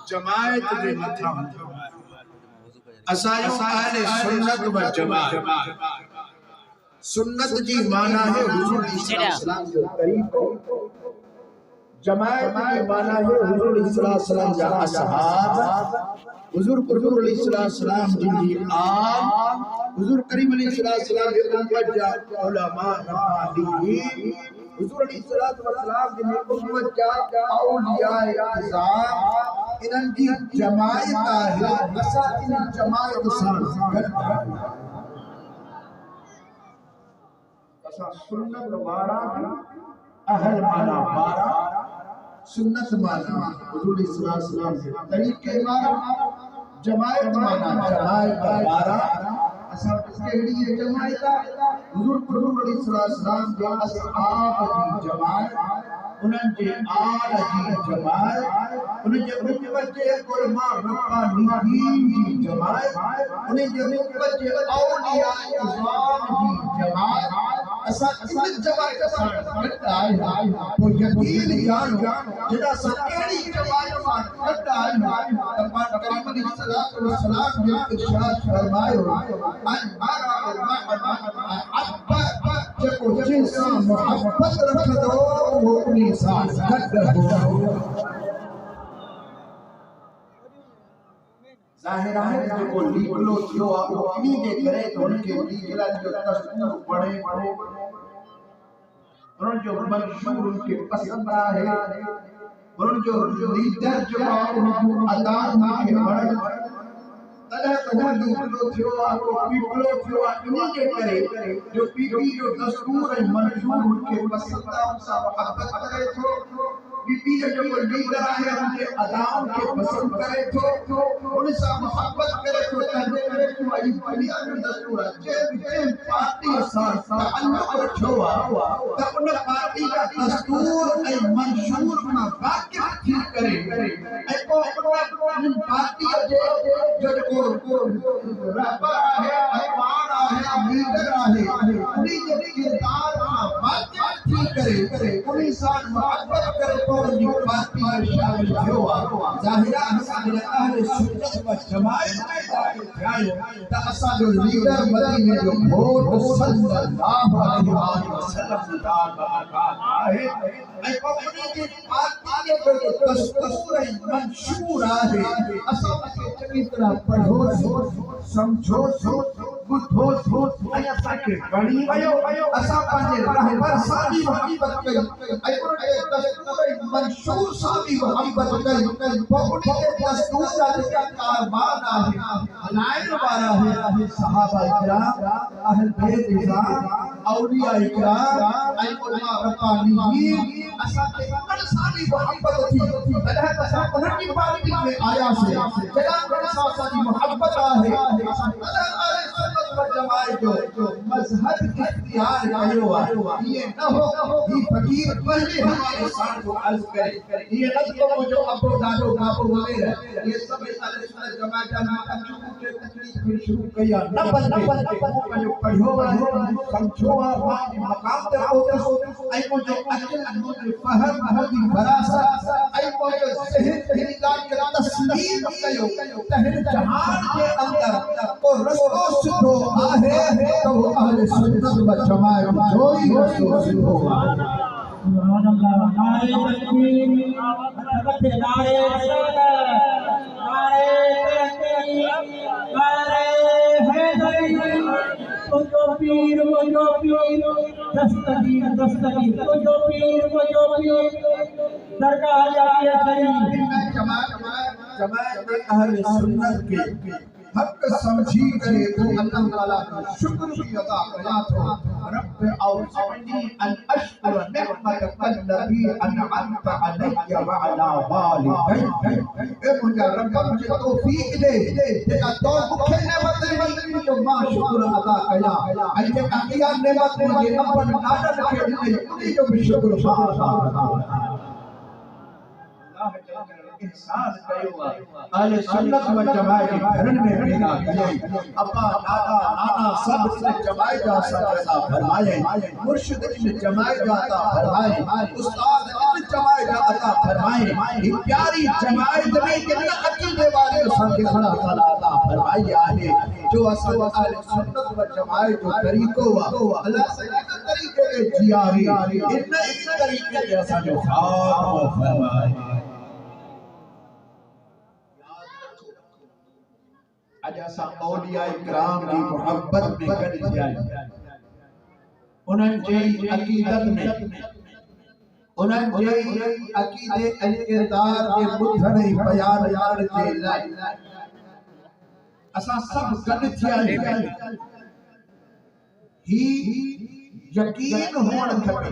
जमायत जे मथा असायो अहले सुन्नत व जमात। सुन्नत जी माना है हुजूर इस्लाम जो तरीको, जमायत जी माना है हुजूर इस्लाम जा असहाब, हुजूर इस्लाम जी आल, हुजूर करीम इस्लाम जे उम्मत जा उलमा रब्बानीन, हुजूर इस्लाम जी उम्मत जा औलिया इज़ाम, इन्हनि जी जमायत आहे। असां इन जमायत सां गॾु असां सुन्नत वारा अहल माना वारा, सुन्नत माना हुजूर इस्लाम जे तरीके वारा, जमायत माना जमायत वारा। असां कहिड़ी जमायत आहे? हुजूर इस्लाम जे असहाब जी जमायत, उन्हनि जे आल जी जमायत, उन्हनि जे उम्मत जे उलमा रब्बानीन जी जमायत, उन्हनि जे उम्मत जे औलिया इज़ाम जी जमायत। असां इन जमायत सां गॾु आहियूं। पोइ यकीन जानो जॾहिं असां अहिड़ी जमायत सां गॾु आहियूं त पाक करीम सलाम जो इरशाद फरमायो, जेको जिनसां मोहब्बत रखंदो उहो उन सां गॾु हूंदो। ज़ाहिर आहे जेको लीकलो थियो आहे उहो इन जे करे त हुनखे लीकलनि जो दस्तूर पढ़े, उन्हनि जो मंशूर उनखे पसंदि आहे, उन्हनि जो लीडर जो आहे उन जूं अदा उनखे वणनि, तॾहिं त उहो लीकलो थियो आहे, उहो पीपलो थियो आहे। इन जे करे जो पीपी जो दस्तूर ऐं मंशूर उनखे पसंदि आहे, उन सां मुहबत करे थो। बीबी जो जेको लीडर आहे उनके अदाउनि खे पसंदि करे थो, उन सां मुहबत करे थो, तंहिंजे करे थो ऐं दुनिया जो दस्तूर आहे। जंहिं पार्टीअ सां ताल्लुक़ रखियो आहे त उन पार्टी जा दस्तूर ऐं मंशूर खां वाक़िफ़ थी करे ऐं पोइ उन पार्टीअ जे जेको रहबर आहे, अॻवान आहे, लीडर आहे, उन जे किरदार खां वाक़िफ़ थी करे उन सां मुहबत करे थो उनजी पार्टी में शामिल थियो आहे। ज़ाहिर आहे असां अहले सुन्नत व जमायत में दाख़िल थिया आहियूं त असांजो लीडर मदीने जो घोट सल्लल्लाहु अलैहि वसल्लम आहे ऐं पोइ उन जी पार्टी जो दस्तूर ऐं मंशूर आहे। असां उनखे चङी तरह पढ़ो, सम्झो, ॿुधो ऐं असांखे वणी वियो। असां पंहिंजे रहबर सां बि मुहबत कई ऐं उनजे दस्तूर ऐं मंशूर सां बि मुहबत कई। पोइ उनजे दस्तूर जा जेका कारबान आहे, हलाइण वारा आहे, सहाबा इकराम, अहल बैत इज़ाम, औलिया इकराम ऐं उलमा रब्बानीन, असांखे उन्हनि सां बि मुहबत थी। तॾहिं त असां उन्हनि जी पार्टी में आयासीं। जॾहिं उन्हनि सां असांजी मुहबत आहे, असां जमायत जो मज़हब इख्तियार कयो आहे। ये न हो ही फकीर पहले हमारे साथ को अर्ज करे, ये न तो जो अबो दादो बाबू वगैरह ये सब अहले सुन्नत जमात जा शुरू के तकलीफ फिर शुरू किया न बंदे जो पढ़ो आहे, समझो आहे, मां मकाम ते पहुतो ऐं मुंहिंजो अक़ल, मुंहिंजो फहम, मुंहिंजी फरासत ऐं मुंहिंजो ज़हन हिन ॻाल्हि खे तस्लीम कयो त हिन जहान जे अंदरि को रस्तो सिधो आहे त वो अहले सुन्नत व जमायत जो ही रस्तो सिधो आहे। सुभान अल्लाह। नारे तकबीर, नारे रिसालत, नारे तहकीक, नारे हैदरी, तुझो पीर मुझो पीर, दस्तगीर दस्तगीर, तुझो पीर मुझो पीर, दरगाह जाके शरीफ। जमायत अहले सुन्नत के हक समझी करे तो अल्लाह ताला का शुक्र भी अदा कया तो रब औज़नी अन अशकुर निअमतक अल्लती अनअमत अलैया व अला वालिदैन। ए मुंहिंजा रब मुझे तौफीक दे जेका तो मूंखे नेमत ॾिनी जो मां शुक्र अदा कया ऐं जेका इहा नेमत मुंहिंजे अबन ॾाॾनि खे ॾिनी उन जो बि शुक्र मां अदा कया। इंसान कयो आहे अहले सुन्नत व जमायत जे घरनि में पैदा कयई। अब्बा दादा नाना सब इन जमायत जा अता फरमाए, मुर्शिद इन जमायत जा अता फरमाए, उस्ताद इन जमायत अता फरमाए ही प्यारी जमायत में कितना अकीदे वाले असांखे खड़ा ताला अता फरमाई आहे जो असां अहले सुन्नत व जमायत जो तरीक़ो वा अल्लाह सही तरीक़े के जियारी इन तरीक़े के असां जो खात्मो फरमाए। आज असां औलिया इकराम की मोहब्बत में गॾु थिया उन्हनि जे अकीदत में उन्हनि जे अकीदे ऐं किरदार के ॿुधण ऐं बयान जे लाइ असां सभु गॾु थिया आहियूं। ही यकीन हुअण खपे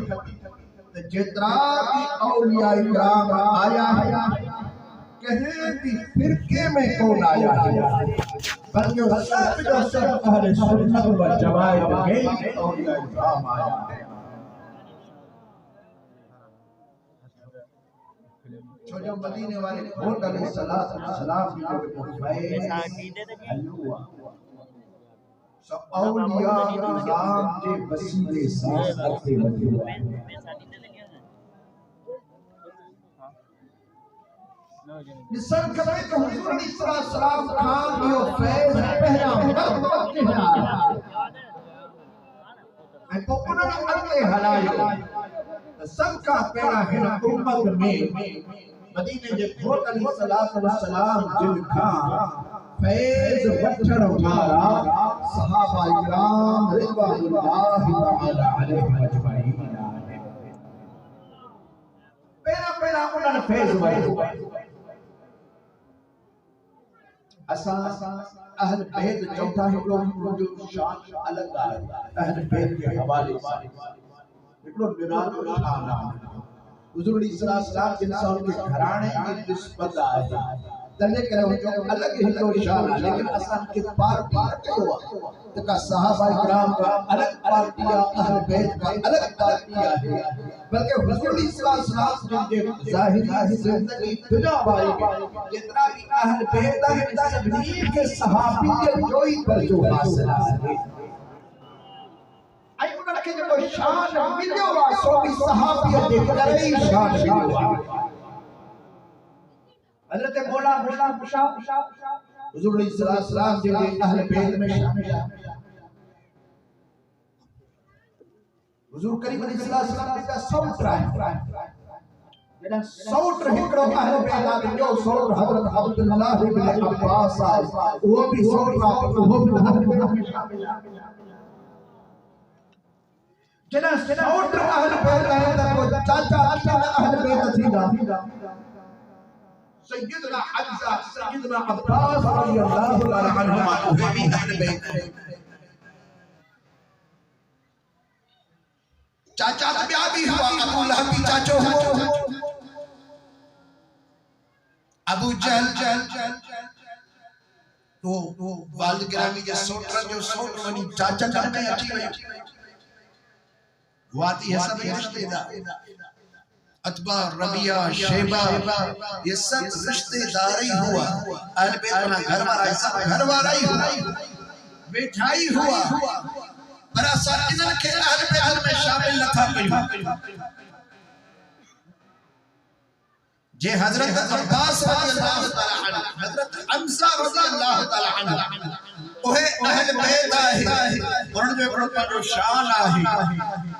त जेतिरा बि औलिया इकराम आया है कहीं भी फिरके में कोन आया है बल्कि सब जो सब अहले सुन्नत व जमायत के औलिया इकराम आया है। जो जो मदीने वाले घोट अलैहिस्सलाम की जो हुआ सो औलिया इकराम के वसीले से अते वधे निसन कबे तो हुजूर अलैहिस्सलाम खान जो फैज पहला वक्त के हलाया ऐं पोइ उन्हनि अॻिते हलायो त सभ खां पहिरां हिन उम्मत में मदीने जे घोट अलैहिस्सलाम जिन खां फैज वठण वारा सहाबा इकराम रिज़वानुल्लाहि तआला अलैहिम अजमईन पहिरां उन्हनि फैज वठो। असां अहल बैत चौथा हिकिड़ो जो शान अलॻि आहे अहल बैत जे हवाले सां हिकिड़ो निरालो शान आहे। हुजूर अलैहिस्सलाम जिन सां उनके घराणे जी निस्बत आहे तने करे उनजो अलॻि हिकिड़ो शान आहे लेकिन असां के पार्टी कयो आहे त का सहाबा इकराम का अलॻि पार्टी आहे अहल बैत का अलॻि पार्टी आहे बल्कि हुजूर अलैहिस्सलाम जे ज़ाहिरी ज़िंदगी दुनिया वारी जितना भी अहल बैत है सभी के सहाबियत जो ही दर्जो हासिल आहे आई उन्हनि खे जेको शान मिलियो आहे सो भी सहाबियत जे करे ही शान मिलियो आहे। हज़रत मौला मुशा हुजूर अलैहिस्सलाम जे अहल बैत में शामिल आहे। हुजूर करीम अलैहिस्सलाम का सौट आहे जॾहिं सौट हिकिड़ो अहल बैत आहे जो सौट हज़रत अब्दुल्लाह इब्न अब्बास आहे उहो भी सौट आहे उहो भी अहल बैत में शामिल आहे। जॾहिं सौट अहल बैत आहे त को चाचा अहल बैत थींदा सैयदना हम्जा सैयदना अब्बास रज़ी अल्लाह तआला अन्हुमा उहे भी अहल बैत है। चाचा ॿिया भी हुआ अबू लहब भी चाचो हो अबू जहल तो वालिद गिरामी जे सोटरनि जो सोट वञी चाचा में अची वियो वाती है सब रिश्तेदार अतबा रबिया शेबा ये सब रिश्तेदार ही हुआ अहल बैत ना घर वाला सब घर वाला ही हुआ बैठा ही हुआ पर असां इन्हनि खे अहल बैत में शामिल नथा कयूं। जे हजरत अब्बास रज़ी अल्लाह तआला अन्हु हजरत हम्जा रज़ी अल्लाह तआला अन्हु ओहे अहल बैत आहे उन्हनि जो हिकिड़ो पंहिंजो शान आहे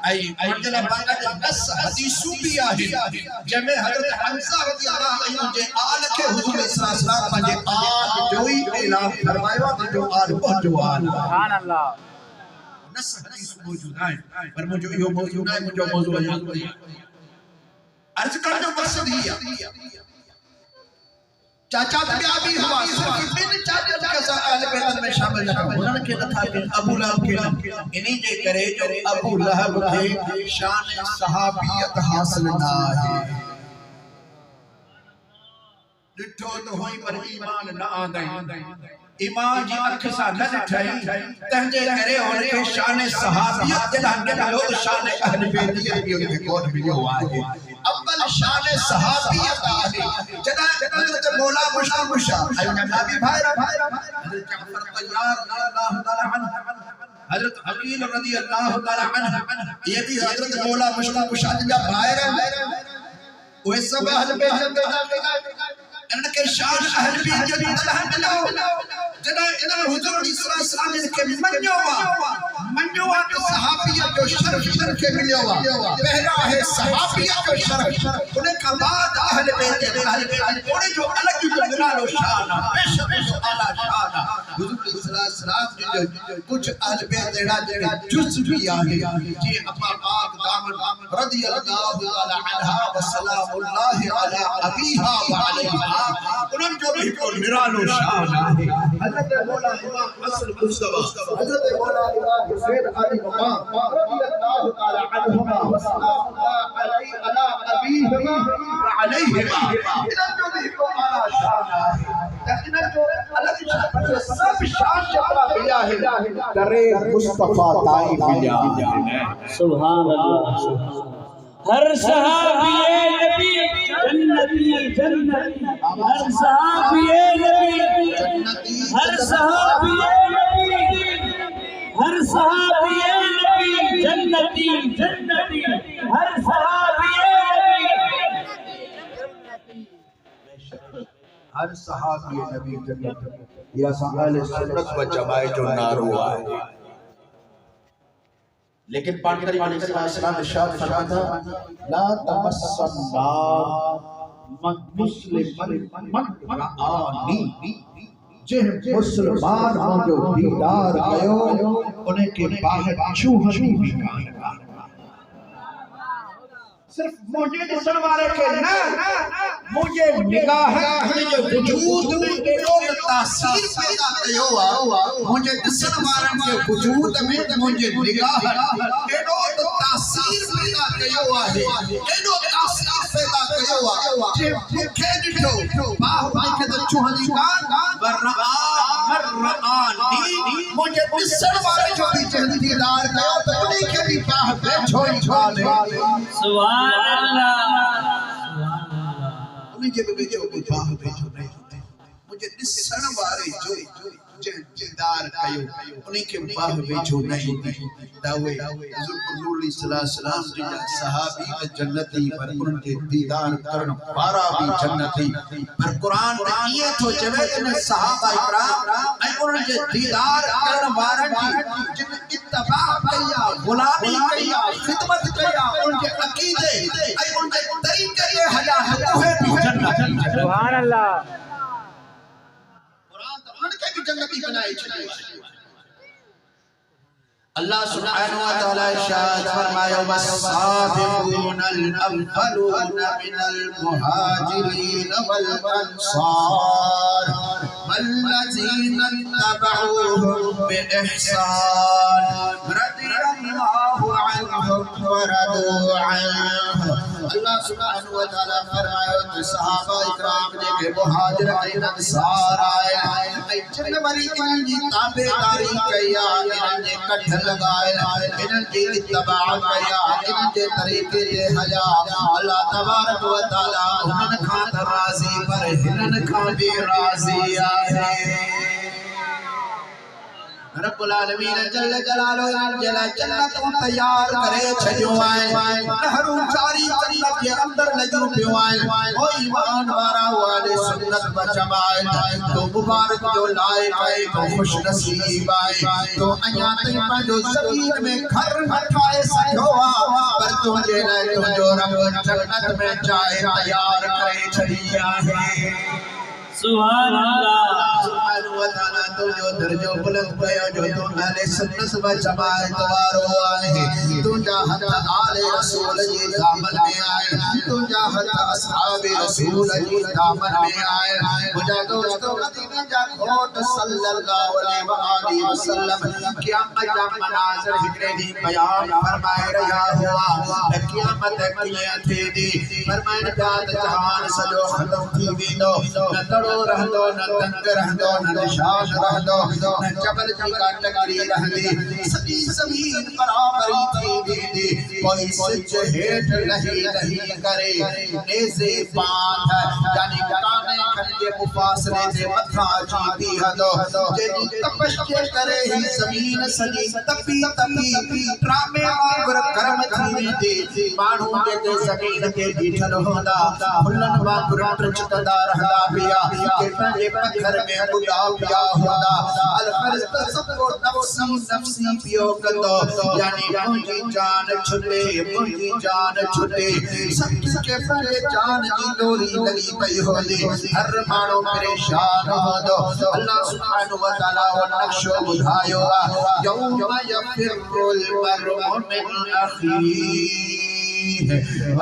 ऐं मंजिल बांगा जे 10 हदीसूं भी आहे जंहिंमें हजरत हम्जा रज़ी अल्लाह अन्हु जे आल खे हुजूर अलैहिस्सलाम पंहिंजे आल जो ई ऐलान फरमायो आहे जो आल जो आल सुभान अल्लाह 10 हदीस मौजूद है पर मुझे यो मौजूद है मुझे मौजूद है अर्ज करने का मकसद ही है चाचा ॿिया भी हुआ सिर्फ बिन चाचा के साथ अहल बैत में शामिल न उन्हनि खे नथा कनि अबू लहब खे इन्ही जे करे जो अबू लहब खे शान सहाबियत हासिल न आहे ॾिठो त होई पर ईमान न आंदई ईमान जी अख सां न ॾिठई तंहिंजे करे हुनखे शान सहाबियत जॾहिं मिलियो त शान अहल बैतियत बि हुनखे कोन मिलियो आहे। अव्वल शान सहाबियत आहे जॾहिं हज़रत मौला मुशा ऐं नबी भाई हज़रत जाफर तैयार अल्लाह ताला अन्हु हज़रत अकील रज़ी अल्लाह ताला अन्हु ये भी हज़रत मौला मुशा जा भाई वो सब अहल बैत इनके शान अहल बैत अल्लाह मिलो जदा इन हुजूर सल्लल्लाहु अलैहि वसल्लम के मन्योवा तो सहाबियत जो शर्फ के मिलोवा पहला है सहाबियत जो शर्फ उन्हें का बाद अहल बैत उन्हें जो अलग जलाल शान बेशक आला शान हुजूर सल्लल्लाहु अलैहि वसल्लम कुछ अहल बैत जेड़ा जुज भी आहे जी अम्मा पाक दामन रजी अल्लाह ताला अन्हा व सलामुल्लाह अला अबीहा व अलैहा उन्हें जो भी को निरालो शान आहे हजरत मौला इमाम असल मुस्तफा हजरत मौला इमाम हुसैन अली मकाम रजी अल्लाह ताला अन्हुमा व सलामुल्लाह अलैहि अला अबीहिमा व अलैहिमा इन्हें जो भी को आला शान आहे इन्हें जो अलग सब शान जतरा मिला है करे मुस्तफा ताई मिला सुभान अल्लाह हर सहाबिए नबी जन्नती जन्नती हर सहाबिए नबी हर सहाबिए नबी हर सहाबिए नबी जन्नती जन्नती हर सहाबिए नबी हर सहाबी नबी जन्नत या अहले सुन्नत व जमाअत जो नारो है लेकिन पाक करीम अलैहिस्सलाम इरशाद फरमाता ला तमस्सन नार मुस्लिमन मन रआनी जे मुसलमान हो जो दीदार कयो उन्हें के बाहर चूहनी भी कान सिर्फ मुझे दिसण वाले के ना मुझे निगाह जो वजूद में केड़ो तासीर पैदा कयो आ मुझे दिसण वाले के वजूद में मुझे निगाह केड़ो तासीर पैदा कयो आहे केड़ो तासीर पैदा कयो आ जे मुखे दिठो बाहु के तो चूहनी कान वरआ मरआनी मुझे दिसण वाले जो भी जहदीदार कयो तो उन्हीं के भी बाह बैठो ही सुभान उन्हीं के भी जो बाह बैठो नहीं मुझे दिसण वाले जो जहदीदार कयो उन्हीं के बाह बैठो नहीं दावे हुजूर सल्लल्लाहु अलैहि वसल्लम जी सहाबी के जन्नती पर उनके दीदार करन वारा भी जन्नती पर कुरान में ये तो चवे ने सहाबा इकराम ऐ उनके दीदार करन वारन जी जिन इत्तबा किया गुलामी किया खिदमत किया उनके अकीदे ऐ उनके तरीके ये हया है भी जन्नत सुभान अल्लाह कुरान तो उनके भी जन्नती बनाए छे अल्लाह सुब्हानहु व तआला इरशाद फरमाया वस्साबिकूनल अव्वलून मिनल मुहाजिरीन वल अंसार वल्लज़ीना तबऊहुम बिइहसान रदियल्लाहु अन्हुम व रदू अन्हु अल्लाह सुब्हानहु व तआला फरमाया कि सहाबा इकराम ने के मुहाजिर और अंसार आए जिन वाली इनकी ताबेदारी किया इन्हें कठ लगाया इनकी इत्तबा किया इनके तरीके ले हया अल्लाह तबारक व तआला उन्हन खां राजी पर हिनन खां भी राजी आहे रब्बुल आलमीन जल जलालो जन्नत तैयार करे छजो आए नहरू सारी जन्नत के अंदर लजो पियो आए ओ ईमान वाला वाले सुन्नत व जमाअत तो मुबारक जो लाए आए तो खुश नसीब आए तो अया तई जो ज़मीन में घर उठाए सजो पर तुझे न तुझो रब जन्नत में जाए तैयार करे छड़िया है सुभान अल्लाह सुब्हानहु व तआला तो जो दर्जो बुलंद कयो जो तो अहले सुन्नत व जमाअत वारो आहे तुझा हथ आले रसूल जी दामन में आए तुझा हथ असहाब रसूल जी दामन में आए मुझा दोस्तों मदीना जा खोट सल्लल्लाहु अलैहि वसल्लम क़यामत का मनाज़र हिकरे दी बयान फरमाए रहा हुआ क़यामत कीअं थी दी फरमाइण बात जहान सजो खत्म थी वेंदो न तड़ो रहंदो न तंग रहंदो न निशान रह दो न जबल जी का टकरी रह दे सभी जमीन बराबरी थी दे कोई सच हेठ नहीं करे नेज़े बांध यानी काने खंजे मुफासले दे मथा जीती हदो जेदी तपश के करे ही जमीन सजी तपी ड्रामे वांगुर कर्म थी दे मानू जे जमीन के बीठल होंदा फुलन वांगुर ट्रचदा रहदा पिया के पंजे पत्थर में बुला पिया होंदा अल फरिश्ता सबको नफ्सी पियो कंदो यानी मुझी जान छुटे सत्य के पंजे जान दी डोरी लगी पई होंदी हर मानो परेशान होंदो अल्लाह सुब्हानहु व तआला व नक्शो बुधायो यौम यफिरुल मरउ मिन अखीहि व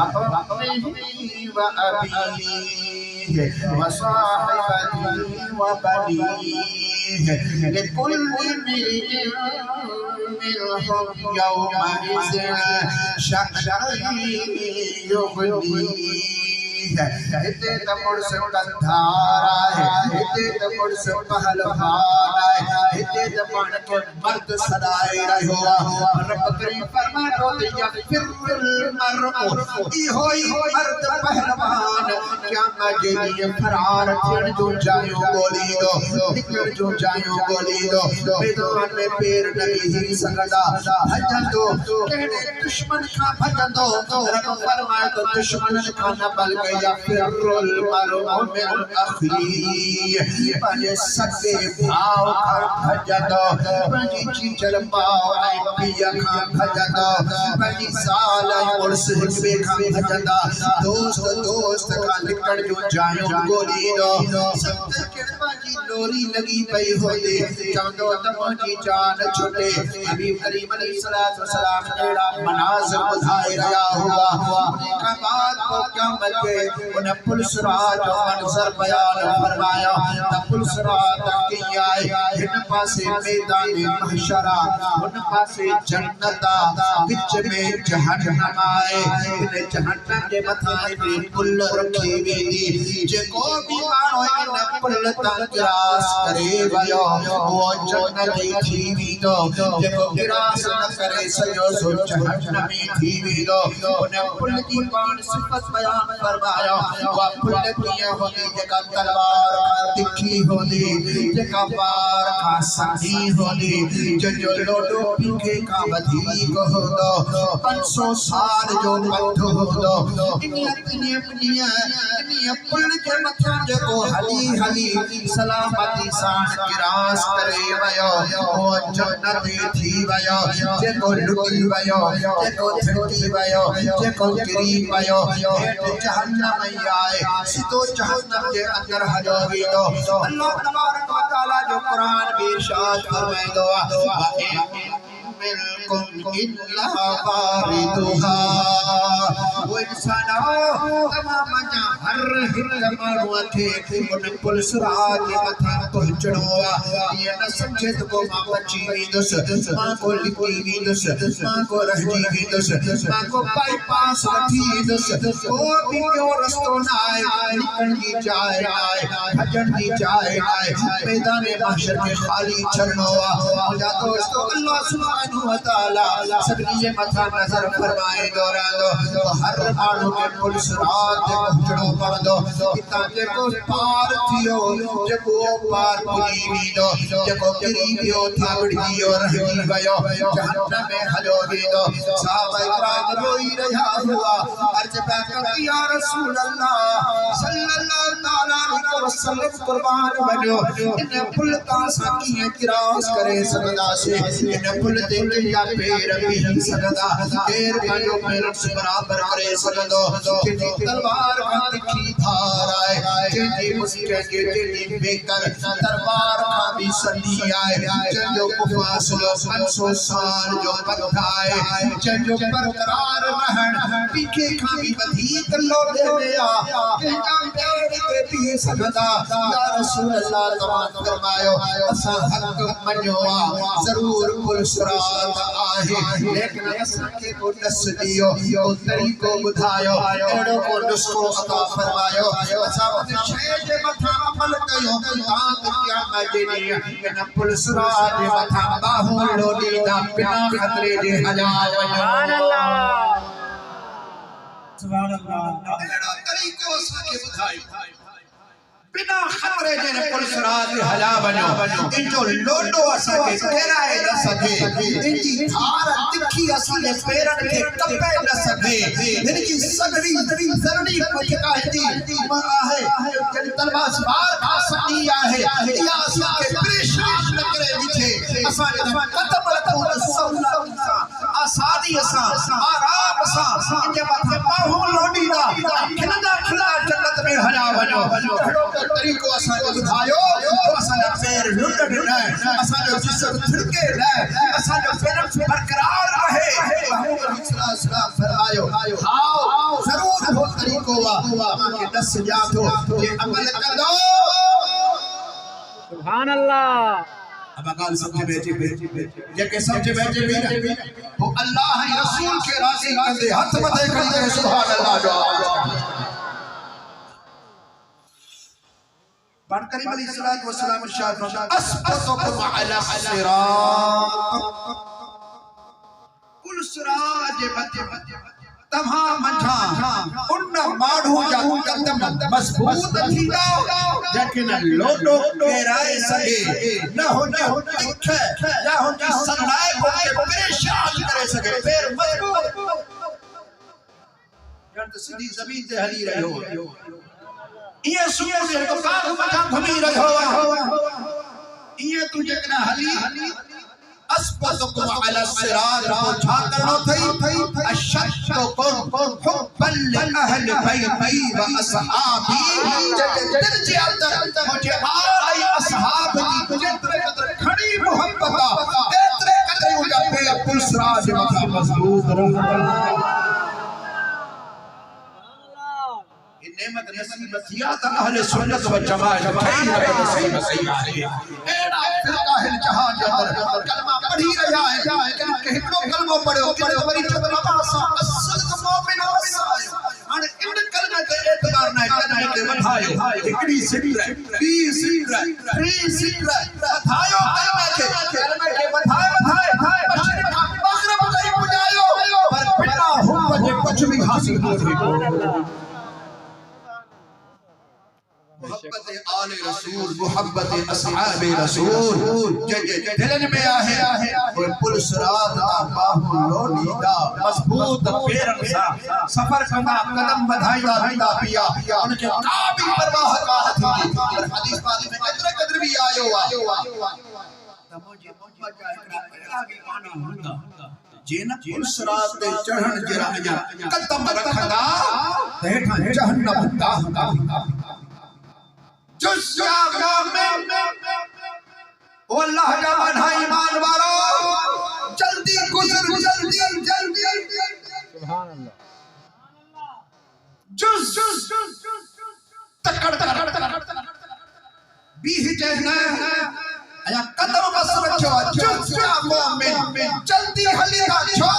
उम्मिहि व अबीहि व साहिबतिहि व बनीहि लिकुल्लि इम्रिइन मिनहुम यौमइज़िन शअनुन युग़नीहि इते तमुड़ से कंधारा है इते तमुड़ से पहलवान है इते जमान के मर्द सदाए रहो रब करीम फरमातो या फिर मरउ ई होई मर्द पहलवान क्या मजे फरार थियण जो जायो गोली दो निकल जो जायो गोली दो मैदान में पैर नहीं ही सकदा भजन दो केड़े दुश्मन का भजन दो रब फरमाए तो दुश्मन का न बल या फिरुल मरउ मिन अखीहि पंजे सगे भाव का भजदो पंजी चीचल पाव ऐं पिया का भजदो पंजी साल उर्स हिस्से का भजदा दोस्त का निकल जो जायो गोली दो सत्य के पंजी डोरी लगी पई होंदी चवंदो त मुंहिंजी जान छुटे हबीब करीम अलैहिस्सलातु वस्सलाम एड़ा मनाज़िर बुधाए रहा हुआ का बात को क़यामत के उन पुलसरात जो मंजर बयान फरमाया त पुलसरात की आए इन पासे मैदान महशरा उन पासे जन्नत विच में जहन्नम आए इन जहन्नम के मथा पे पुल रखी वेंदी जेको भी मानो इन पुल तां गिरास करे वयो वो जन्नत थी वेंदो जेको गिरास न करे सजो सो जहन्नमी थी वेंदो उन पुल की पाण सिफत बयान फरमाया वा पुल किया होंदी जेका तलवार का तिखी होंदी जेका पार का सही होंदी जो लोडो पीके का वधीक होंदो 500 साल जो पथ होंदो इनिया पुल के मथा जेको हली सलामती साण गिरास करे वयो वो जन्नत थी वयो जेको लुटी वयो जेको थकी वयो जेको गिरी वयो जहन्नम आए सितो जहन्नम के अंदर हजो वेंदो अल्लाह तबारक व तआला जो कुरान में इरशाद फरमाइंदो मिनकुम इल्ला वारिदुहा वो इंसानो तमाम जा हर हिक माण्हू खे उन पुलसरात जे मथा पहुचणो ये न समझे तो मां बची वेंदुसि मां को लिखी वेंदुसि मां को रहजी वेंदुसि मां को बाईपास वठी वेंदुसि को भी ॿियो रस्तो न आहे निकरण जी जाइ न आहे भॼण जी जाइ न आहे मैदान महशर में खाली छॾणो मुंहिंजा दोस्तो अल्लाह सुब्हानहु व तआला सभिनी जे मथा नज़र फरमाए दौरांदो तो हर माण्हू खे पुलसरात ते पहुचणो पवंदो हितां जेको पार थियो जेको पार पुॼी वेंदो जेको किरी वियो थाबड़ी वियो रहजी वियो जहन्नम में हलियो वेंदो साहबा इकराम रोई रहिया हुआ अर्ज़ पिया कनि या रसूल अल्लाह सल्लल्लाहु अलैहि वसल्लम कुर्बान वञो इन पुल तां सां कीअं क्रॉस करे सघंदासीं इन पुल ते या पैर बीह सघंदा केर पंहिंजो पेरनि से बराबर करे सघंदो कंहिंजी तलवार खां तिखी धार आहे कंहिंजी मुश्किल कंहिंजी बेकर तलवार खां बि सनी आहे जंहिंजो मुफ़ासिलो 500 साल जो पथ आहे जंहिंजो बरक़रार रहण पीखे खां बि वधीक लोॾे विया कंहिंजा पेर ते बीह सघंदा या रसूल अल्लाह तव्हां फरमायो असां हक़ मञियो ज़रूर पुलसरात आहे लेकिन असां खे को दस दियो को तरीक़ो ॿुधायो अहिड़ो को नुस्ख़ो अता फरमायो असां उन शइ जे मथां अमल कयो तात क्या मजनी न पुलिस राज मथा बाहू लोडी दा बिना खतरे जे हजार सुभान अल्लाह सुभान अल्लाह एड़ो तरीको असा के बुधायो बिना खतरे जे पुलिस राज हला बनो इन जो लोडो असा के केराए न सके इन जी धार तिखी असा के पेरन के कपे न सके इन जी सगड़ी जरड़ी पटका दी आहे जन तलवार बार आसनी आहे या असा के परेशान न करे विचे असा कदम रखो सल्लल्लाहु आसादी असा आराम असा इन जे माथे बाहू लोडी दा खिलदा खिला जन्नत में हला बनो तरीको असा जो बुधायो तो असा पैर लुटड़ न असा जो जिस्म थिरके न असा जो पैर बरकरार रहे मोहम्मद सल्लल्लाहु फरमायो आओ जरूर वो तरीको वा के दस जा तो ये अमल करो सुभान अल्लाह अब गाल समझ बैठे जेके समझ बैठे भी वो अल्लाह रसूल के राजी कंदे हाथ मथे करी सुभान अल्लाह जो बात करीम अलैहिस्सलातु वस्सलाम इरशाद फरमाया अस्बतुकुम अला सिरात कुल सिराज मध्य तमाम मठा उन माढ़ू जा कदम मजबूत थींदा जके न लोडो केराए सके न हो तिख या हो सनाए को के परेशान करे सके पैर मजबूत जंत सीधी जमीन ते हली रहो ये सुबह से तो काग मथा घुमी रहो ये तू जकना हली अस्बतुकुम अला सिरात को छा करनो थई अशक्कुकुम हुब्बन लिअहल बैती व असहाबी दिल जे अंदर मुझे आई असहाब दी जेतरे कदर खड़ी मोहब्बत तेतरे कदर उजा पे पुलिस राज मथा मजबूत रहो नेमत नसीब थिया त अहले सुन्नत व जमात भाई नसीब सही आहे एड़ा फिरका है जहां के अंदर कलमा पढ़ी रहा है लेकिन केकड़ो कलमो पढ़ो वरी चतरा सा असल मोमिन आयो हां इन कलमे के एतबार न कने के वधायो हिकड़ी city B city three city वधायो कलमे के वधाए मशरिक मगरिब ताईं पुजायो पर बिना हुब जे कुछ भी हासिल न थियो मोहब्बत आले रसूल मोहब्बत असहाबे रसूल दिलन में आहे और पुलिस रात दा बाहु लोडीदा मजबूत पैरन सा सफर कंदा कदम बधाईदा रंदा पिया उनके का भी परवाह का थी और हदीस पाक में कदर भी आयो तमोजे मोहब्बत जा एकरा भी माना हुंदा जेन पुलिस रात ते चढ़न जरा कदम रखदा हेठा जहन्नम दा जुस्सा में ओ अल्लाह का बना ईमान वालो जल्दी गुजर जल्दी सुभान अल्लाह जुस तकड़ बीह जहना या कदम बस रखो जुस्सा मोमिन जल्दी हलेगा छो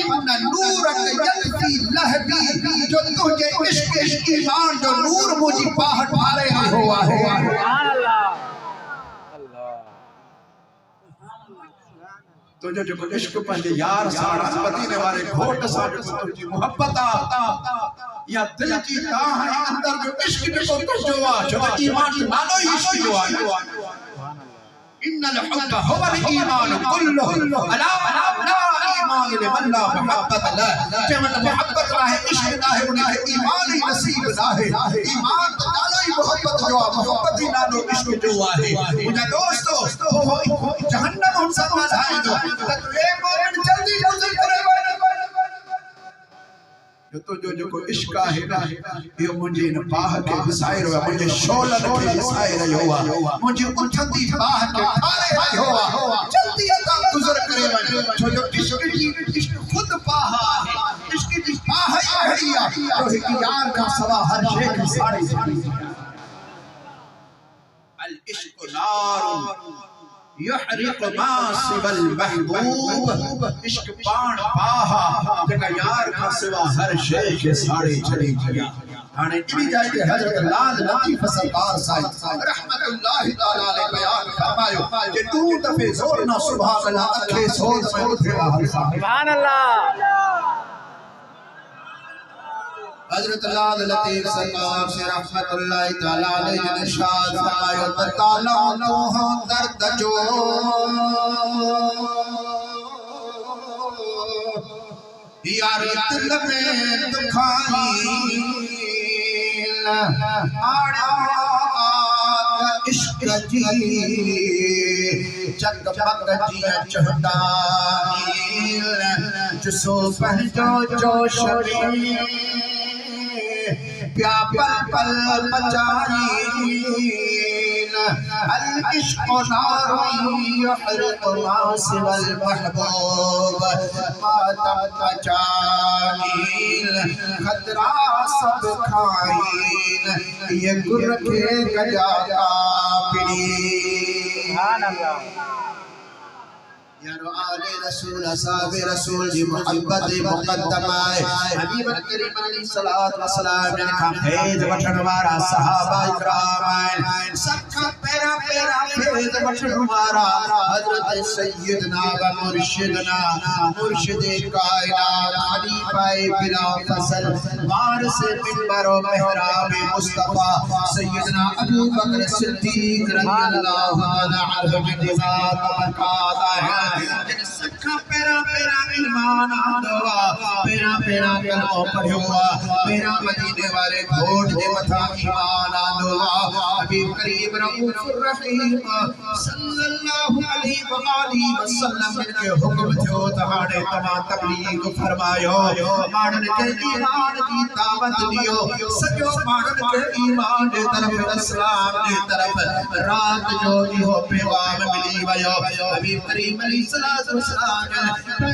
इन नूर यल्फी लहबी जो तुझे इश्क ईमान जो नूर मुझी बाहर मारे हुआ है सुभान अल्लाह तो जो इश्क पंहिंजे यार सां मदीने वारे घोट सां तुंहिंजी मोहब्बत या दिल जी ताह अंदर जो इश्क जो तुझो आहे छो ईमान नालो ही इश्क जो आहे इन्नल हुब्ब हुवल ईमान कुल्लुहु अला ला ईमान लिमन ला मोहब्बत ला जमन मोहब्बत है इश्क ना है उन्हें ईमान ही नसीब ना है ईमान तो नालो ही मोहब्बत जो मोहब्बत ही नालो इश्क जो है मुझे दोस्तों जहन्नम हम सब आएगा तो एक मोमेंट जल्दी करे तो जो को इश्क है ना ये मुझे न बाह के विसाए रहो मुझे शोलन के विसाए रहो मुझे उठंदी बाह के ठारे रहो जल्दी अता गुजर करे छो जो इश्क खुद बाह है इश्क की बाह ही घड़िया तो एक यार का सवा हर शे की साड़ी अल इश्क नार युहरिक मासिबल महबूब इश्क पान पाहा जगह यार का सिवा हर शे के साड़े चली जिया हाणे इबी जाए ते हजरत लाल लतीफ सरकार साहिब रहमतुल्लाह तआला अलैहि बयान फरमायो कि तू दफे जोर ना सुभान अल्लाह अखे सोच में उठेगा सुभान अल्लाह। हजरत लाल लतीफ सरकार से रहमतुल्लाह तआला अलैहि ने इरशाद फरमायो ताला नो दर्द जो यार दिल में दुखाई आड़ा इश्क जी जग बग जी चहदा जुसो पहजो जोश प्या पल पल मचाई अल इश्क नारी यहरक नासिब अल महबूब मातम बचानील खतरा सब खाइन ये गुर के गजा का पीड़ी सुभान अल्लाह। यारो आले रसूल असहाब रसूल जी मोहब्बत मुकद्दमा है हबीब करीम अलैहिस्सलात वसलाम ने कहा फैज़ वठण वाला सहाबा इकराम आए सबका पेरा पेरा फैज़ वठण वाला हजरत सैयदना व मुर्शिदना मुर्शिद कायनात खलीफा बिला फसल वारिस मिंबर व मेहराब मुस्तफा सैयदना अबू बकर सिद्दीक रज़ियल्लाहु ताला अन्हु की ज़ात बरकात है सबका पेरा पेरा ईमान आंदवा पेरा पेरा कलमो पढ़ियोवा पेरा मदीने वाले घोट दे मथा ईमान आंदवा हबीब करीम रऊफुर रहीम सल्लल्लाहु अलैहि व आलिहि वसल्लम के हुक्म थियो तहाड़े तमा तबलीग फरमायो मानन के ईमान की दावत दियो सजो मानन के ईमान दे तरफ इस्लाम दे तरफ रात जो इहो पैगाम मिली वयो हबीब करीम सलातो सलाम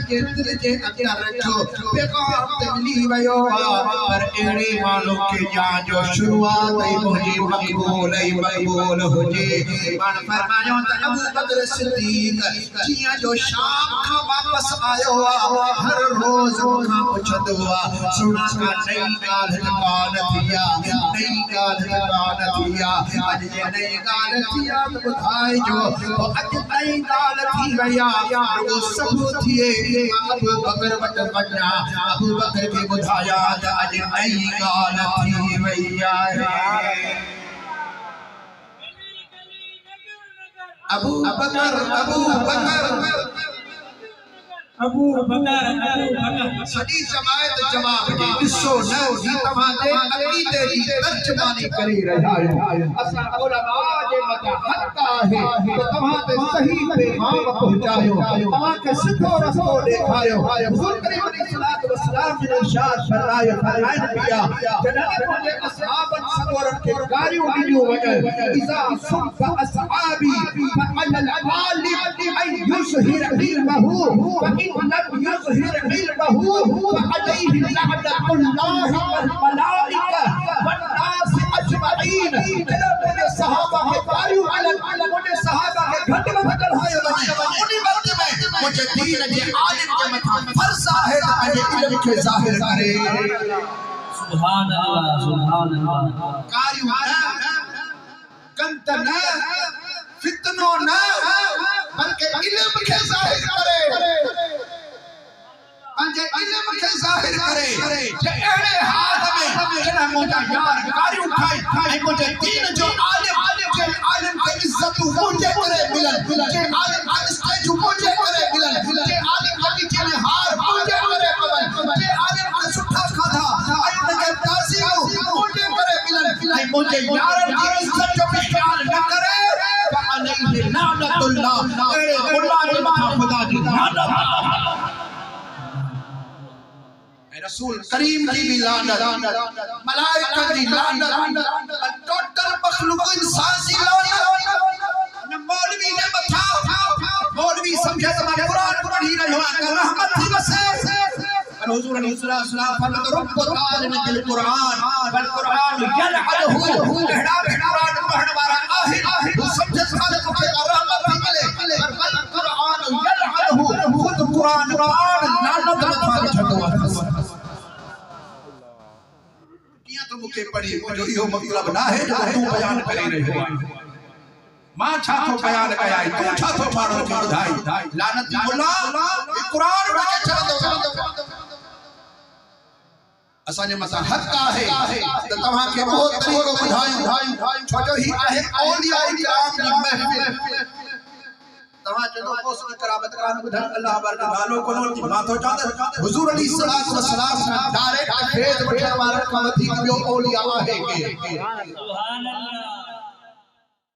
के दिल के अंदर रखो पैगाम ते मिली वयो पर एड़े मानो के जान जो शुरुआत ही मुझे मकबूल हुजे मान फरमायो त अबू बकर सिद्दीक जिया जो शाम का वापस आयो हर रोज खां पुछदो सुना का नई गाल कान थिया नई गाल कान थिया आज जे नई गाल थिया तो बुधाई जो आज नई गाल थी वया वो सब थिए अबू बकर वट वन्ना अबू बकर के बुधाया आज नई गाल थी वया है अबू बकर सदी जमायत जवाब दे किसो न जी तमादे अकीदे दी तर्जमानी करी रहा है असा उलमा जे मता हक है तो तमादे सही पैगाम पहुंचायो तमाके सिद्धो रस्तो दिखायो हुजूर करीम अलैहि सलाम ने इरशाद फरमाया पिया जनाब के असहाबन सगोरन के गारियों दियो वजह इजा सुब असहाबी फअल आलिम अन युसहिर इल्महु लम युज़हिर इल्महु फअलैहि लअनतुल्लाहि वल मलाइका वन नास अजमईन मेरे सहाबा के बारियों अलग मुझे सहाबा के घट में चढ़ाए उन्हीं वक्त में मुझे दीन के आलिम के मथा फर्ज है अजे इल्म के जाहिर करे सुभान अल्लाह कारियों ना कंत ना फितनो ना बल्कि इल्म के जाहिर करे अंजे इल्म के जाहिर करे जे एड़े हाल में जेना मोजा यार कारी उठाई ए मुझे दीन जो आलिम के इज्जत मुझे करे मिलन जे आलिम के स्टेज मुझे करे मिलन जे आलिम के चले हार मुझे करे मिलन जे आलिम के सुठा खाधा आई के तासी मुझे करे मिलन आई मुझे यार की इज्जत जो ख्याल न करे फअलैहि लानतुल्लाह एड़े खुदा के मथा खुदा की लानत रसूल करीम की भी लानत मलाइका की लानत टोटल मखलूक इंसान की लानत न मौलवी ने बता मौलवी समझे तो कुरान पढ़ी रहे हो रहमत थी बस और हुजूर अलैहि सलाम फरमाते रब्बु तालिम बिल कुरान वल कुरान यलअनहु कहड़ा कुरान पढ़ने वाला आहिर समझे खालिक के रहमत थी मिले वल कुरान यलअनहु खुद कुरान लानत मत छड़ो तो मुके पढ़ी मुझे यो मतलब ना है जो तू बयान करे रहे हो मां छा तो बयान कया तू छा तो मारो के बुधाई लानत मुल्ला कुरान में चलंदो असाने मसा हक आहे त तव्हां के वो तरीको बुधाई छोजो ही आहे औलिया इकराम जी महफिल तव्हां चंदो कोस करामत कान बुधाई अल्लाह बार का नालो कोन माथो चांद हुजूर अली सल्लल्लाहु अलैहि वसल्लम डायरेक्ट फेज वठण वारन खां वधीक ॿियो औलिया आहे के सुभान अल्लाह